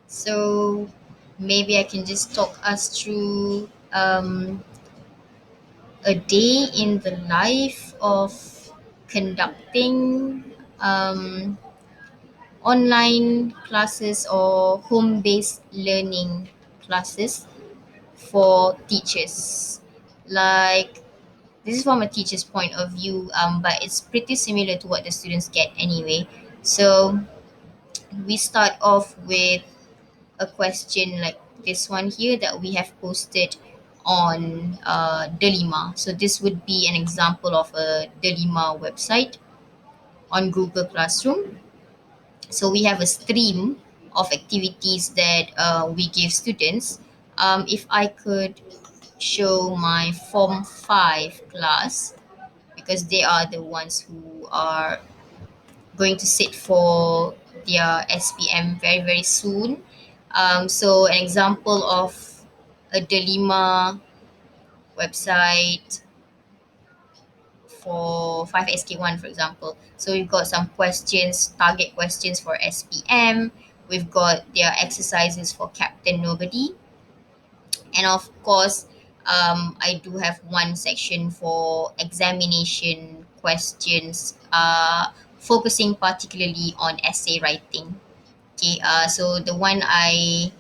So maybe I can just talk us through a day in the life of conducting um, online classes or home based learning classes for teachers. Like, this is from a teacher's point of view, but it's pretty similar to what the students get anyway. So, we start off with a question like this one here that we have posted on Delima. So this would be an example of a Delima website on Google Classroom. So we have a stream of activities that we give students. If I could show my Form 5 class, because they are the ones who are going to sit for their SPM very, very soon. So an example of a Delima website for 5SK1, for example. So we've got some questions, target questions for SPM. We've got their exercises for Captain Nobody. And of course, I do have one section for examination questions, focusing particularly on essay writing. Okay, so the one I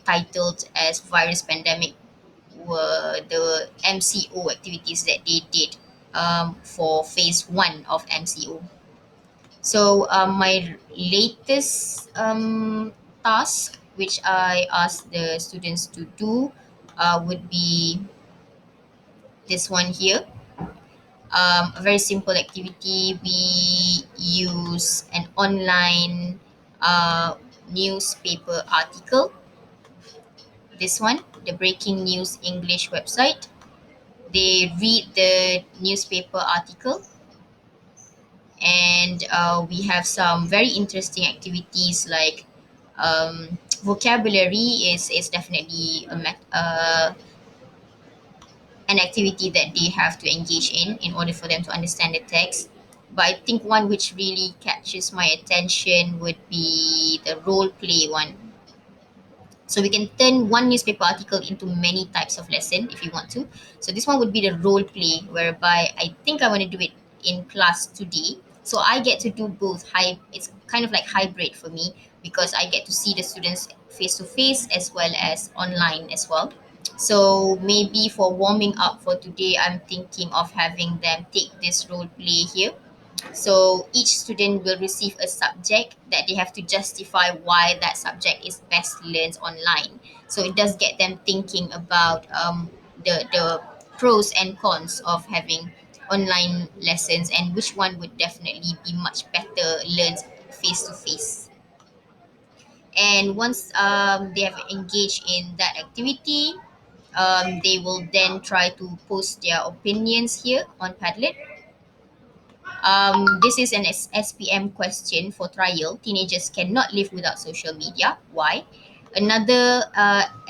titled as virus pandemic were the MCO activities that they did for phase one of MCO. So my latest task, which I asked the students to do, would be this one here. A very simple activity. We use an online newspaper article. This one, the Breaking News English website. They read the newspaper article, and we have some very interesting activities like vocabulary is definitely an activity that they have to engage in order for them to understand the text. But I think one which really catches my attention would be the role play one. So we can turn one newspaper article into many types of lesson if you want to. So this one would be the role play, whereby I think I want to do it in class today. So I get to do both. It's kind of like hybrid for me because I get to see the students face to face as well as online as well. So maybe for warming up for today, I'm thinking of having them take this role play here. So each student will receive a subject that they have to justify why that subject is best learned online. So it does get them thinking about the pros and cons of having online lessons and which one would definitely be much better learned face to face. And once they have engaged in that activity, they will then try to post their opinions here on Padlet. This is an SPM question for trial. Teenagers cannot live without social media. Why? Another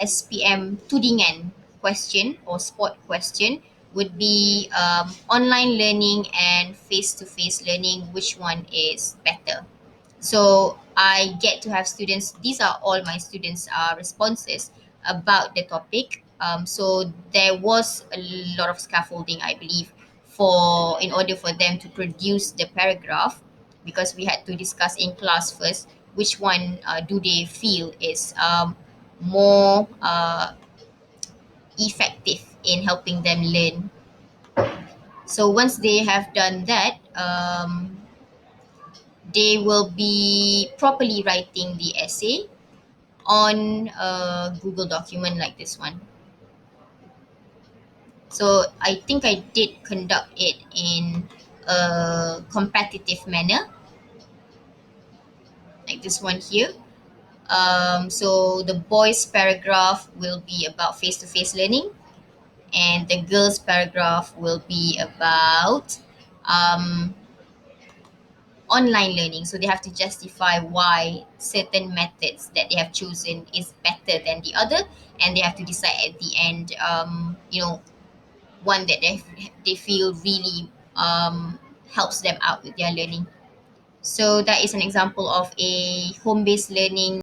SPM tudingan question or sport question would be online learning and face-to-face learning. Which one is better? So I get to have students. These are all my students' responses about the topic. So there was a lot of scaffolding, I believe, for in order for them to produce the paragraph, because we had to discuss in class first which one do they feel is more effective in helping them learn. So once they have done that, they will be properly writing the essay on a Google document like this one. So I think I did conduct it in a competitive manner, like this one here. So the boys' paragraph will be about face-to-face learning, and the girls' paragraph will be about um, online learning. So they have to justify why certain methods that they have chosen is better than the other, and they have to decide at the end, one that they feel really helps them out with their learning. So that is an example of a home-based learning